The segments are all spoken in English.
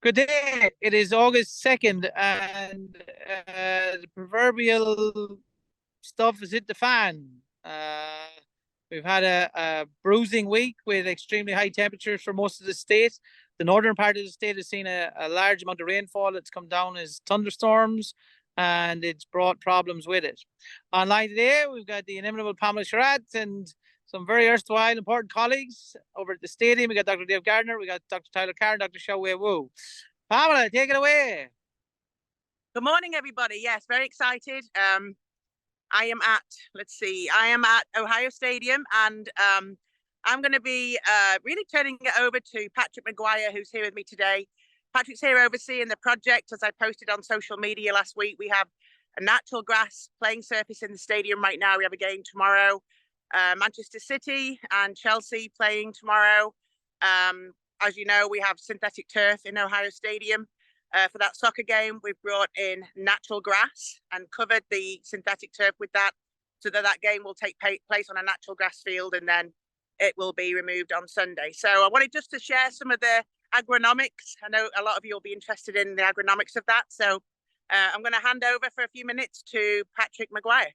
Good day. It is August 2nd, and the proverbial stuff has hit the fan. We've had a bruising week with extremely high temperatures for most of the state. The northern part of the state has seen a large amount of rainfall. It's come down as thunderstorms, and it's brought problems with it. Online today, we've got the inimitable Pamela Sherratt and some very erstwhile important colleagues over at the stadium. We got Dr. Dave Gardner, we got Dr. Tyler Carr, and Dr. Xiaowei Wu. Pamela, take it away. Good morning, everybody. Yes, very excited. I am at Ohio Stadium, and I'm going to be really turning it over to Patrick McGuire, who's here with me today. Patrick's here overseeing the project. As I posted on social media last week, we have a natural grass playing surface in the stadium right now. We have a game tomorrow. Manchester City and Chelsea playing tomorrow. As you know, we have synthetic turf in Ohio Stadium. For that soccer game, we've brought in natural grass and covered the synthetic turf with that, so that game will take place on a natural grass field, and then it will be removed on Sunday. So I wanted just to share some of the agronomics. I know a lot of you will be interested in the agronomics of that. So I'm going to hand over for a few minutes to Patrick McGuire.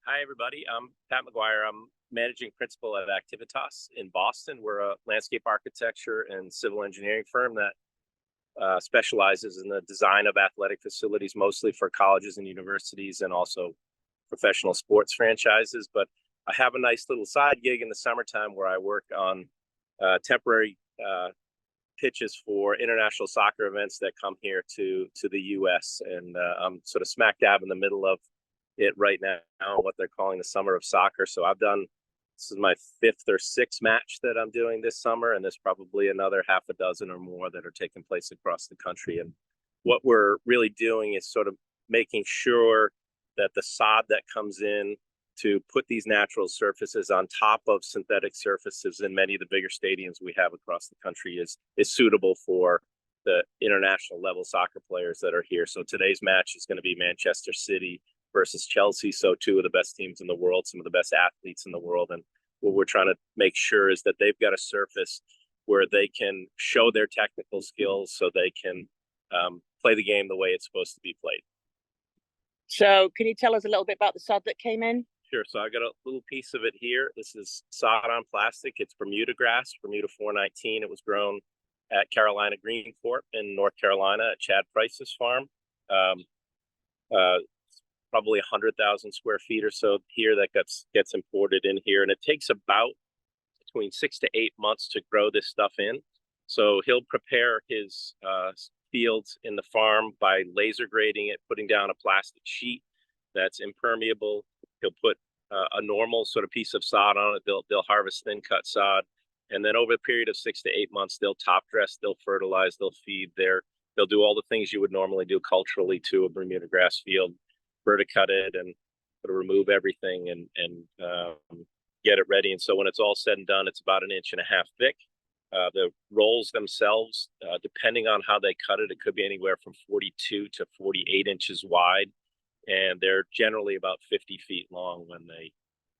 Hi, everybody. I'm Pat McGuire. I'm managing principal at Activitas in Boston. We're a landscape architecture and civil engineering firm that specializes in the design of athletic facilities, mostly for colleges and universities and also professional sports franchises. But I have a nice little side gig in the summertime where I work on temporary pitches for international soccer events that come here to the U.S. And I'm sort of smack dab in the middle of it right now, what they're calling the summer of soccer. So this is my 5th or 6th match that I'm doing this summer, and there's probably another half a dozen or more that are taking place across the country. And what we're really doing is sort of making sure that the sod that comes in to put these natural surfaces on top of synthetic surfaces in many of the bigger stadiums we have across the country is suitable for the international level soccer players that are here. So today's match is going to be Manchester City versus Chelsea. So 2 of the best teams in the world, some of the best athletes in the world. And what we're trying to make sure is that they've got a surface where they can show their technical skills so they can play the game the way it's supposed to be played. So can you tell us a little bit about the sod that came in? Sure. So I got a little piece of it here. This is sod on plastic. It's Bermuda grass, Bermuda 419. It was grown at Carolina Green Corp in North Carolina at Chad Price's farm. Probably 100,000 square feet or so here that gets imported in here. And it takes about between 6 to 8 months to grow this stuff in. So he'll prepare his fields in the farm by laser grading it, putting down a plastic sheet that's impermeable. He'll put a normal sort of piece of sod on it. They'll harvest thin cut sod. And then over a period of 6 to 8 months, they'll top dress, they'll fertilize, they'll feed they'll do all the things you would normally do culturally to a Bermuda grass field. Verticut it and sort of remove everything and get it ready. And so when it's all said and done, it's about 1.5 inches thick. The rolls themselves, depending on how they cut it, it could be anywhere from 42 to 48 inches wide. And they're generally about 50 feet long when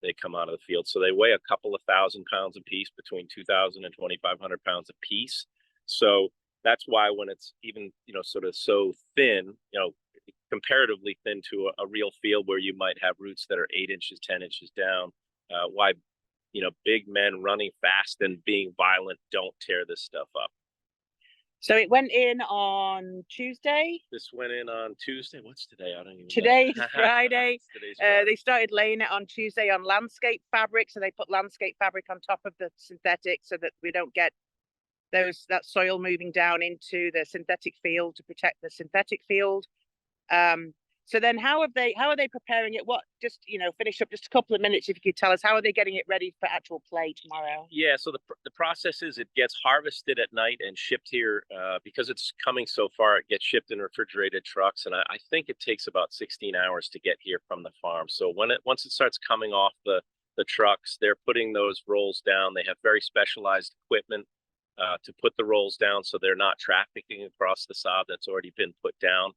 they come out of the field. So they weigh a couple of 1,000 pounds a piece, between 2,000 and 2,500 pounds a piece. So that's why when it's even, sort of so thin, comparatively thin to a real field where you might have roots that are 8 inches, 10 inches down, why big men running fast and being violent don't tear this stuff up. So it went in on Tuesday. This went in on Tuesday. What's today? I don't even know. Today is Friday. Today's Friday. They started laying it on Tuesday on landscape fabric. So they put landscape fabric on top of the synthetic so that we don't get that soil moving down into the synthetic field to protect the synthetic field. So then how are they preparing it? Finish up just a couple of minutes if you could tell us, how are they getting it ready for actual play tomorrow? Yeah, so the process is it gets harvested at night and shipped here because it's coming so far. It gets shipped in refrigerated trucks, and I think it takes about 16 hours to get here from the farm. So once it starts coming off the trucks, they're putting those rolls down. They have very specialized equipment to put the rolls down so they're not trafficking across the sod that's already been put down.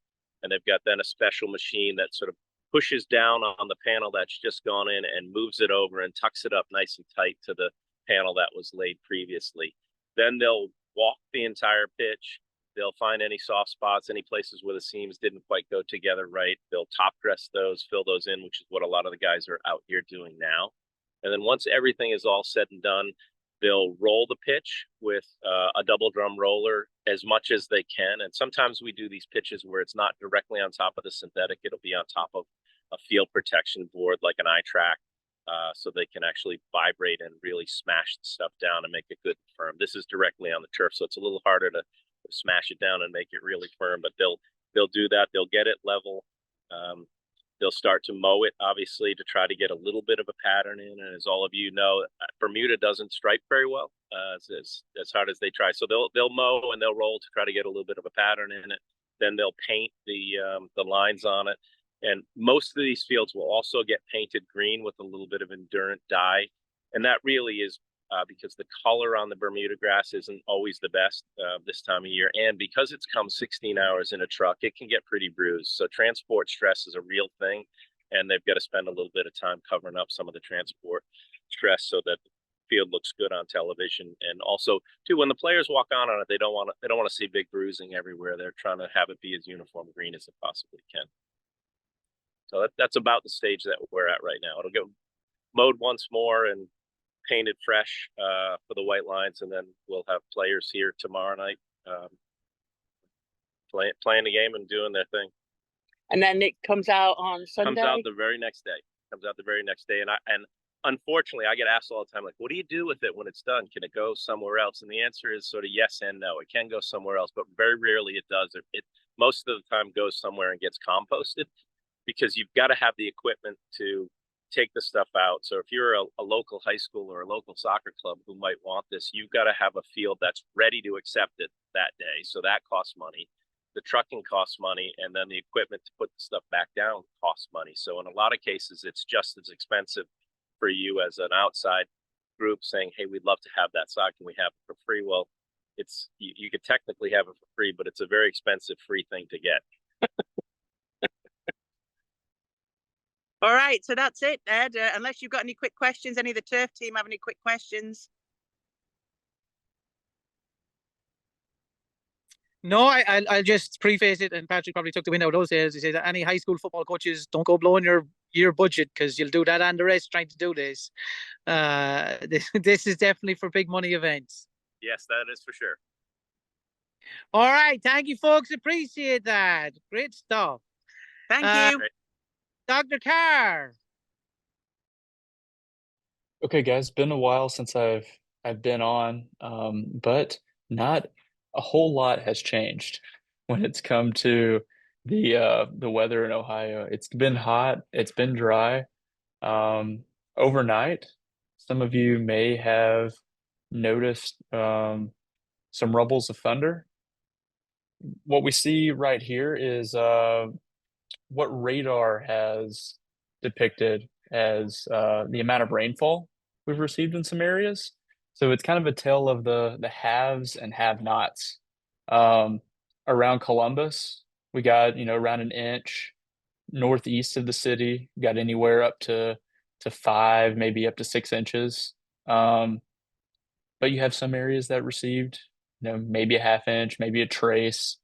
And they've got then a special machine that sort of pushes down on the panel that's just gone in and moves it over and tucks it up nice and tight to the panel that was laid previously. Then they'll walk the entire pitch. They'll find any soft spots, any places where the seams didn't quite go together right. They'll top dress those, fill those in, which is what a lot of the guys are out here doing now. And then once everything is all said and done, they'll roll the pitch with a double drum roller as much as they can. And sometimes we do these pitches where it's not directly on top of the synthetic. It'll be on top of a field protection board like an iTrack, so they can actually vibrate and really smash the stuff down and make it good and firm. This is directly on the turf, so it's a little harder to smash it down and make it really firm, but they'll do that. They'll get it level. They'll start to mow it, obviously, to try to get a little bit of a pattern in. And as all of you know, Bermuda doesn't stripe very well, as hard as they try. So they'll mow and they'll roll to try to get a little bit of a pattern in it. Then they'll paint the lines on it. And most of these fields will also get painted green with a little bit of Endurant dye. And that really is because the color on the Bermuda grass isn't always the best this time of year. And because it's come 16 hours in a truck, it can get pretty bruised. So transport stress is a real thing. And they've got to spend a little bit of time covering up some of the transport stress so that the field looks good on television. And also, too, when the players walk on it, they don't want to see big bruising everywhere. They're trying to have it be as uniform green as it possibly can. So that's about the stage that we're at right now. It'll get mowed once more and painted fresh for the white lines, and then we'll have players here tomorrow night playing the game and doing their thing. And then it comes out on Sunday? Comes out the very next day. And unfortunately, I get asked all the time, like, what do you do with it when it's done? Can it go somewhere else? And the answer is sort of yes and no. It can go somewhere else, but very rarely it does. It most of the time goes somewhere and gets composted, because you've got to have the equipment to take the stuff out. So if you're a local high school or a local soccer club who might want this, you've got to have a field that's ready to accept it that day. So that costs money. The trucking costs money, and then the equipment to put the stuff back down costs money. So in a lot of cases, it's just as expensive for you as an outside group saying, hey, we'd love to have that sock. Can we have it for free? Well, it's you could technically have it for free, but it's a very expensive free thing to get. All right, so that's it, Ed. Unless you've got any quick questions, any of the turf team have any quick questions? No, I'll just preface it, and Patrick probably took the wind out of those days. He said that any high school football coaches, don't go blowing your budget, because you'll do that and the rest trying to do this. This is definitely for big money events. Yes, that is for sure. All right, thank you, folks. Appreciate that. Great stuff. Thank you. Great. Dr. Carr. Okay, guys, been a while since I've been on, but not a whole lot has changed when it's come to the weather in Ohio. It's been hot, it's been dry. Overnight, some of you may have noticed some rumbles of thunder. What we see right here is what radar has depicted as the amount of rainfall we've received in some areas. So it's kind of a tale of the haves and have-nots. Around Columbus, we got, around an inch. Northeast of the city, got anywhere up to 5, maybe up to 6 inches. But you have some areas that received, maybe a half inch, maybe a trace.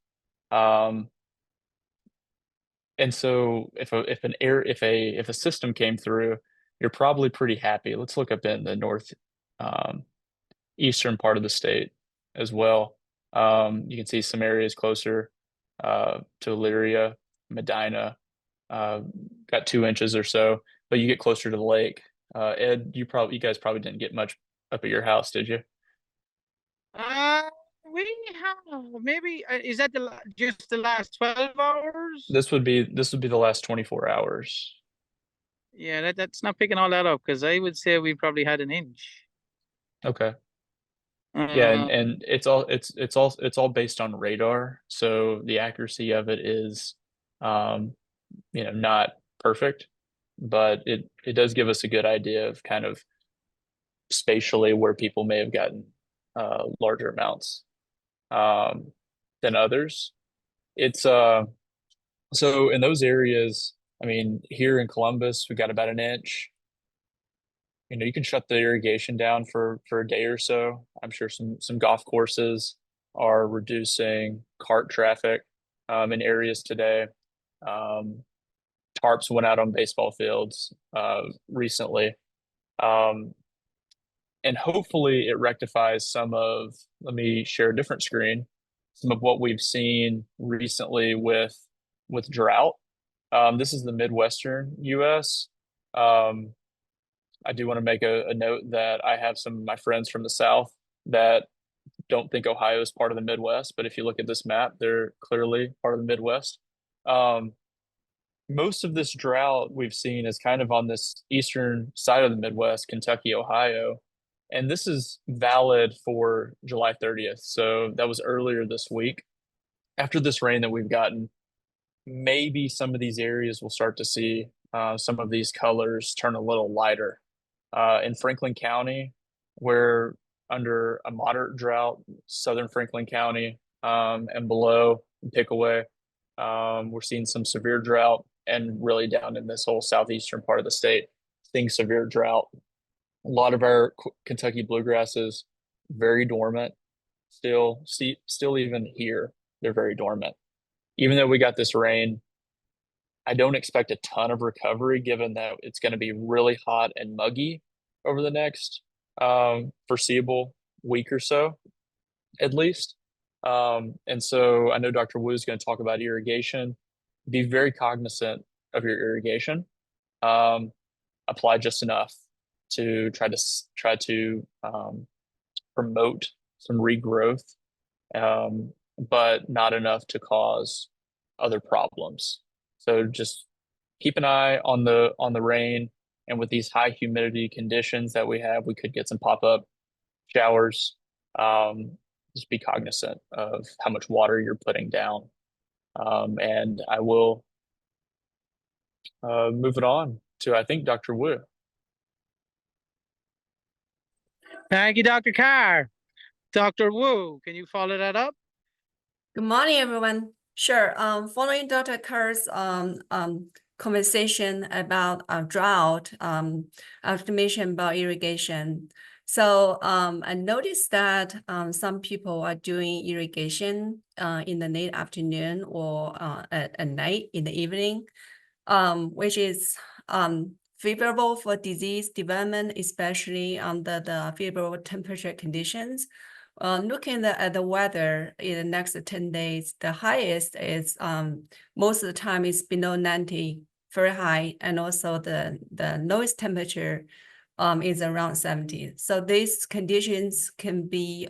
And so if a system came through, you're probably pretty happy. Let's look up in the north eastern part of the state as well. You can see some areas closer to Elyria, Medina, got 2 inches or so, but you get closer to the lake. Ed, you guys probably didn't get much up at your house, did you? We have maybe is that just the last 12 hours? This would be the last 24 hours. Yeah, that's not picking all that up, because I would say we probably had an inch. Okay. Yeah, and it's all based on radar, so the accuracy of it is not perfect, but it does give us a good idea of kind of spatially where people may have gotten larger amounts than others. It's so in those areas, I mean, here in Columbus, we got about an inch. You can shut the irrigation down for a day or so. I'm sure some golf courses are reducing cart traffic in areas today. Tarps went out on baseball fields recently. And hopefully it rectifies some of, let me share a different screen, some of what we've seen recently with drought. This is the Midwestern US. I do want to make a note that I have some of my friends from the South that don't think Ohio is part of the Midwest, but if you look at this map, they're clearly part of the Midwest. Most of this drought we've seen is kind of on this eastern side of the Midwest, Kentucky, Ohio, and this is valid for July 30th. So that was earlier this week. After this rain that we've gotten, maybe some of these areas will start to see some of these colors turn a little lighter. In Franklin County, we're under a moderate drought, southern Franklin County and below Pickaway. We're seeing some severe drought, and really down in this whole southeastern part of the state, seeing severe drought. A lot of our Kentucky bluegrasses very dormant. Still even here, they're very dormant. Even though we got this rain, I don't expect a ton of recovery given that it's going to be really hot and muggy over the next foreseeable week or so, at least. And so I know Dr. Wu is going to talk about irrigation. Be very cognizant of your irrigation. Apply just enough to try to promote some regrowth, but not enough to cause other problems. So just keep an eye on the rain, and with these high humidity conditions that we have, we could get some pop-up showers. Just be cognizant of how much water you're putting down. And I will move it on to, I think, Dr. Wu. Thank you, Dr. Carr. Dr. Wu, can you follow that up? Good morning, everyone. Sure. Following Dr. Carr's conversation about drought, information about irrigation. So I noticed that some people are doing irrigation in the late afternoon or at night in the evening, which is favorable for disease development, especially under the favorable temperature conditions. Looking at the weather in the next 10 days, the highest is most of the time is below 90 Fahrenheit, and also the lowest temperature is around 70. So these conditions can be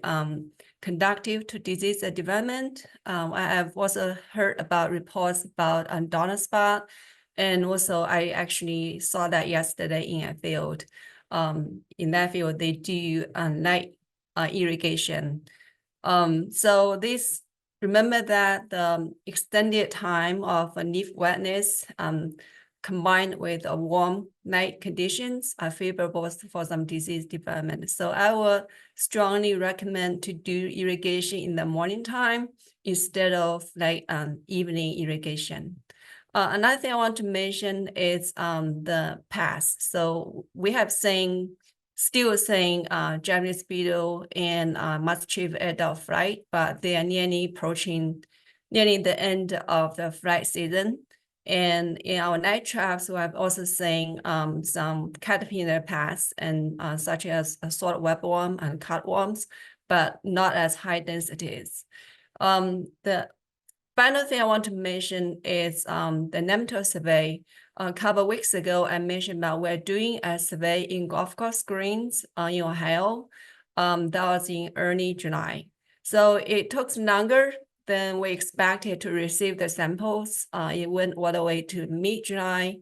conducive to disease development. I have also heard about reports about donor spot, and also I actually saw that yesterday in a field. In that field, they do night irrigation. So this, remember that the extended time of leaf wetness combined with a warm night conditions are favorable for some disease development. So I would strongly recommend to do irrigation in the morning time instead of like evening irrigation. Another thing I want to mention is the pest. So we have still saying Japanese beetle and mischief adult flight, but they are nearly the end of the flight season. And in our night traps, we have also seen some caterpillar pests and such as sword webworm and cutworms, but not as high densities. The final thing I want to mention is the nematode survey. A couple of weeks ago, I mentioned that we're doing a survey in golf course greens in Ohio. That was in early July. So it took longer than we expected to receive the samples. It went all the way to mid-July.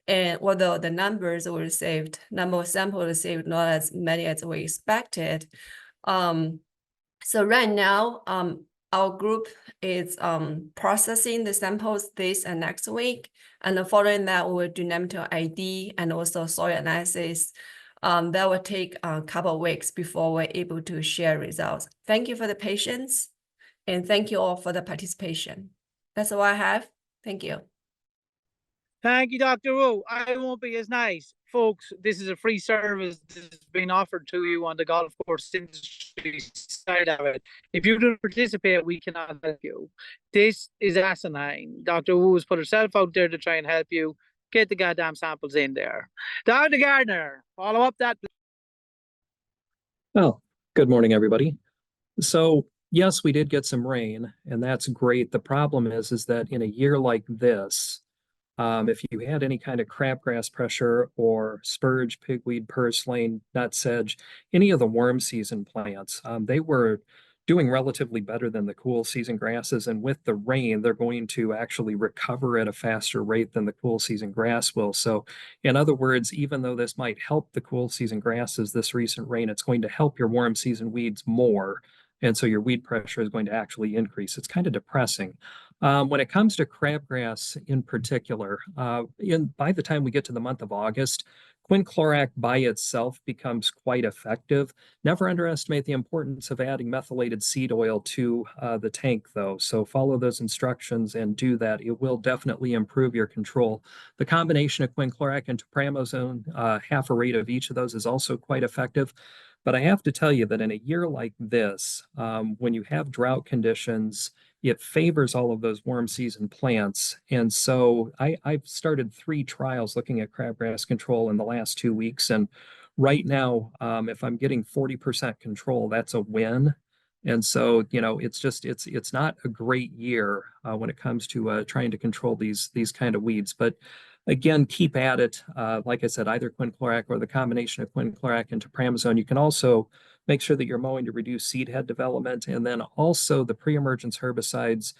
And although the number of samples received not as many as we expected. So right now, our group is processing the samples this and next week. And following that, we will do nematode ID and also soil analysis. That will take a couple of weeks before we're able to share results. Thank you for the patience, and thank you all for the participation. That's all I have. Thank you. Thank you, Dr. Wu. I won't be as nice. Folks, this is a free service that's being offered to you on the golf course industry side of it. If you don't participate, we cannot help you. This is asinine. Dr. Wu has put herself out there to try and help you. Get the goddamn samples in there. Dr. Gardner, follow up that. Well, good morning, everybody. So yes, we did get some rain, and that's great. The problem is that in a year like this, if you had any kind of crabgrass pressure or spurge, pigweed, purslane, nutsedge, any of the warm season plants, they were doing relatively better than the cool season grasses. And with the rain, they're going to actually recover at a faster rate than the cool season grass will. So in other words, even though this might help the cool season grasses, this recent rain, it's going to help your warm season weeds more. And so your weed pressure is going to actually increase. It's kind of depressing. When it comes to crabgrass in particular, by the time we get to the month of August, quinclorac by itself becomes quite effective. Never underestimate the importance of adding methylated seed oil to the tank, though. So follow those instructions and do that. It will definitely improve your control. The combination of quinclorac and topramozone, half a rate of each of those is also quite effective. But I have to tell you that in a year like this, when you have drought conditions, it favors all of those warm season plants. And so I've started 3 trials looking at crabgrass control in the last 2 weeks. And right now, if I'm getting 40% control, that's a win. And so, it's not a great year when it comes to trying to control these kind of weeds. But again, keep at it. Like I said, either quinclorac or the combination of quinclorac and topramozone. You can also make sure that you're mowing to reduce seed head development. And then also the pre-emergence herbicides,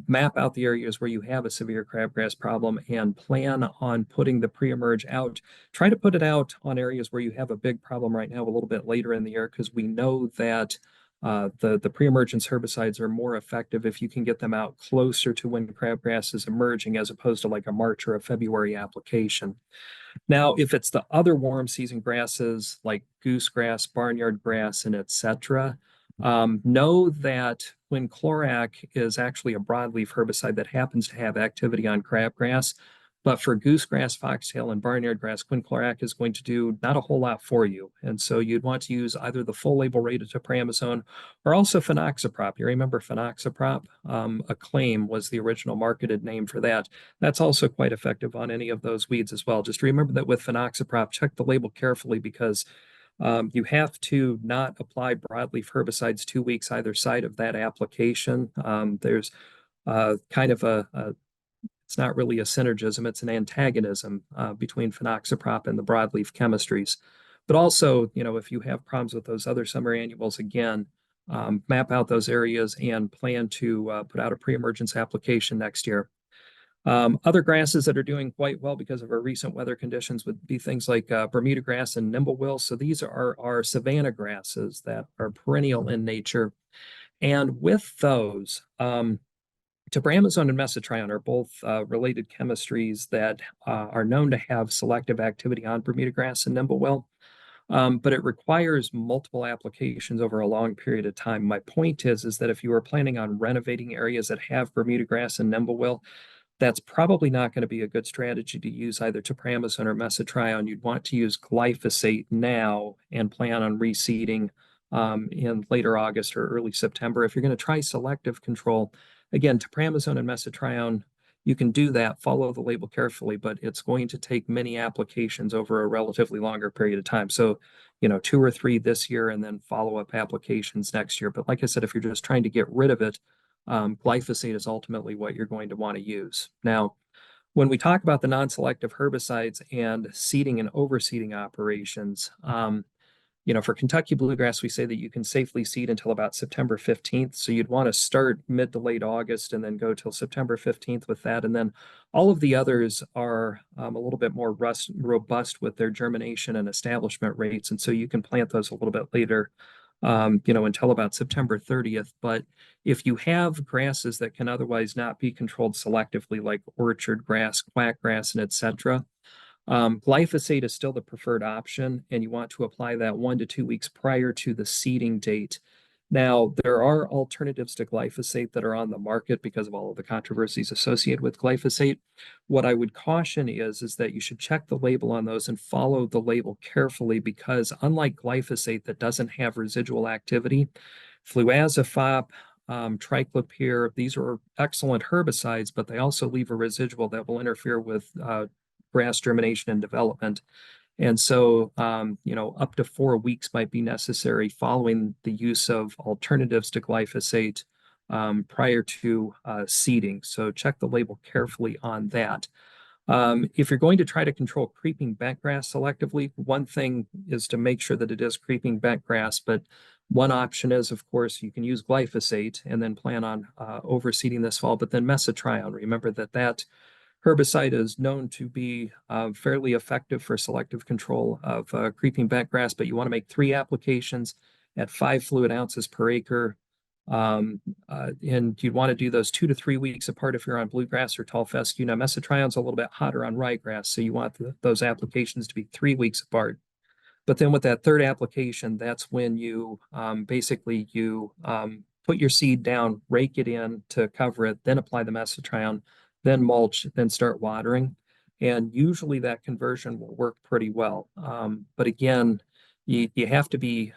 map out the areas where you have a severe crabgrass problem and plan on putting the pre-emerge out. Try to put it out on areas where you have a big problem right now a little bit later in the year, because we know that the pre-emergence herbicides are more effective if you can get them out closer to when crabgrass is emerging, as opposed to like a March or a February application. Now, if it's the other warm season grasses like goosegrass, barnyard grass, and etc., know that quinclorac is actually a broadleaf herbicide that happens to have activity on crabgrass. But for goosegrass, foxtail, and barnyard grass, quinclorac is going to do not a whole lot for you. And so you'd want to use either the full label rate of topramozone or also phenoxaprop. You remember phenoxaprop? Acclaim was the original marketed name for that. That's also quite effective on any of those weeds as well. Just remember that with phenoxaprop, check the label carefully, because you have to not apply broadleaf herbicides 2 weeks either side of that application. There's kind of it's not really a synergism, it's an antagonism between phenoxaprop and the broadleaf chemistries. But also, if you have problems with those other summer annuals, again, map out those areas and plan to put out a pre-emergence application next year. Other grasses that are doing quite well because of our recent weather conditions would be things like Bermuda grass and nimblewill. So these are our savanna grasses that are perennial in nature. And with those, topramozone and mesotrione are both related chemistries that are known to have selective activity on Bermuda grass and nimblewill. But it requires multiple applications over a long period of time. My point is that if you are planning on renovating areas that have Bermuda grass and nimblewill, that's probably not going to be a good strategy to use either topramozone or mesotrione. You'd want to use glyphosate now and plan on reseeding in later August or early September. If you're going to try selective control, again, topramozone and mesotrione, you can do that, follow the label carefully, but it's going to take many applications over a relatively longer period of time. So, 2 or 3 this year and then follow-up applications next year. But like I said, if you're just trying to get rid of it, glyphosate is ultimately what you're going to want to use. Now, when we talk about the non-selective herbicides and seeding and overseeding operations, for Kentucky bluegrass, we say that you can safely seed until about September 15th. So you'd want to start mid to late August and then go till September 15th with that. And then all of the others are a little bit more robust with their germination and establishment rates. And so you can plant those a little bit later, until about September 30th. But if you have grasses that can otherwise not be controlled selectively, like orchard grass, quackgrass, and etc., glyphosate is still the preferred option, and you want to apply that 1 to 2 weeks prior to the seeding date. Now, there are alternatives to glyphosate that are on the market because of all of the controversies associated with glyphosate. What I would caution is that you should check the label on those and follow the label carefully, because unlike glyphosate that doesn't have residual activity, fluazafop, triclopyr, these are excellent herbicides, but they also leave a residual that will interfere with grass germination and development. And so, up to 4 weeks might be necessary following the use of alternatives to glyphosate prior to seeding. So check the label carefully on that. If you're going to try to control creeping bentgrass selectively, one thing is to make sure that it is creeping bentgrass, but one option is, of course, you can use glyphosate and then plan on overseeding this fall, but then mesotrione. Remember that herbicide is known to be fairly effective for selective control of creeping bentgrass, but you want to make 3 applications at 5 fluid ounces per acre. And you'd want to do those 2 to 3 weeks apart if you're on bluegrass or tall fescue. Now, mesotrione's a little bit hotter on ryegrass, so you want those applications to be 3 weeks apart. But then with that 3rd application, that's when you basically put your seed down, rake it in to cover it, then apply the mesotrione, then mulch, then start watering. And usually that conversion will work pretty well. But again, you have to be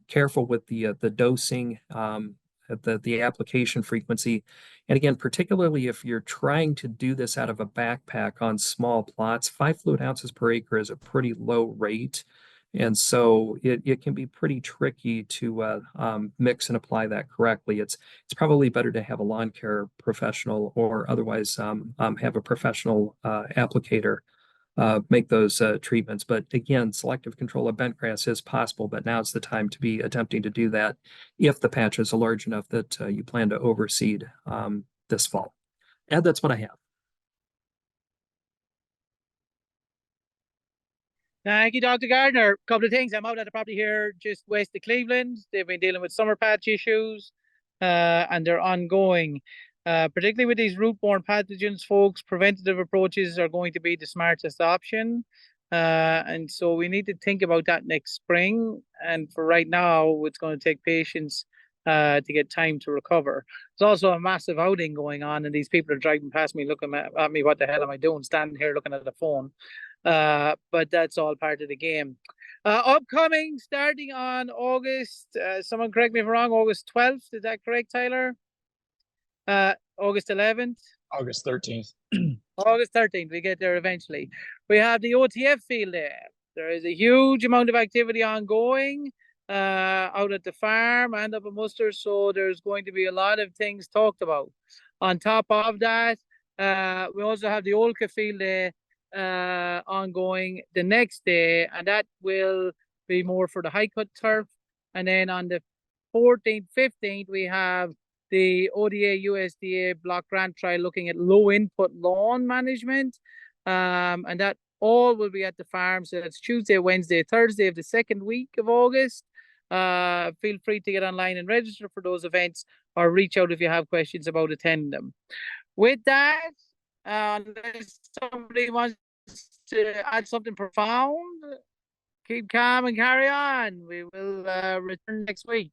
careful with the dosing, the application frequency. And again, particularly if you're trying to do this out of a backpack on small plots, 5 fluid ounces per acre is a pretty low rate. And so it can be pretty tricky to mix and apply that correctly. It's probably better to have a lawn care professional or otherwise have a professional applicator make those treatments. But again, selective control of bentgrass is possible, but now's the time to be attempting to do that if the patches are large enough that you plan to overseed this fall. And that's what I have. Thank you, Dr. Gardner. A couple of things. I'm out at the property here just west of Cleveland. They've been dealing with summer patch issues and they're ongoing. Particularly with these root-borne pathogens, folks, preventative approaches are going to be the smartest option. And so we need to think about that next spring. And for right now, it's going to take patience to get time to recover. There's also a massive outing going on, and these people are driving past me, looking at me, what the hell am I doing, standing here looking at the phone. But that's all part of the game. Upcoming, starting on August, someone correct me if I'm wrong, August 12th, is that correct, Tyler? August 11th? August 13th. August 13th, we get there eventually. We have the OTF field there. There is a huge amount of activity ongoing out at the farm and up at Muster, so there's going to be a lot of things talked about. On top of that, we also have the Olka field there ongoing the next day, and that will be more for the high cut turf. And then on the 14th, 15th, we have the ODA USDA block grant trial looking at low input lawn management. And that all will be at the farm. So that's Tuesday, Wednesday, Thursday of the 2nd week of August. Feel free to get online and register for those events or reach out if you have questions about attending them. With that, unless somebody wants to add something profound, keep calm and carry on. We will return next week.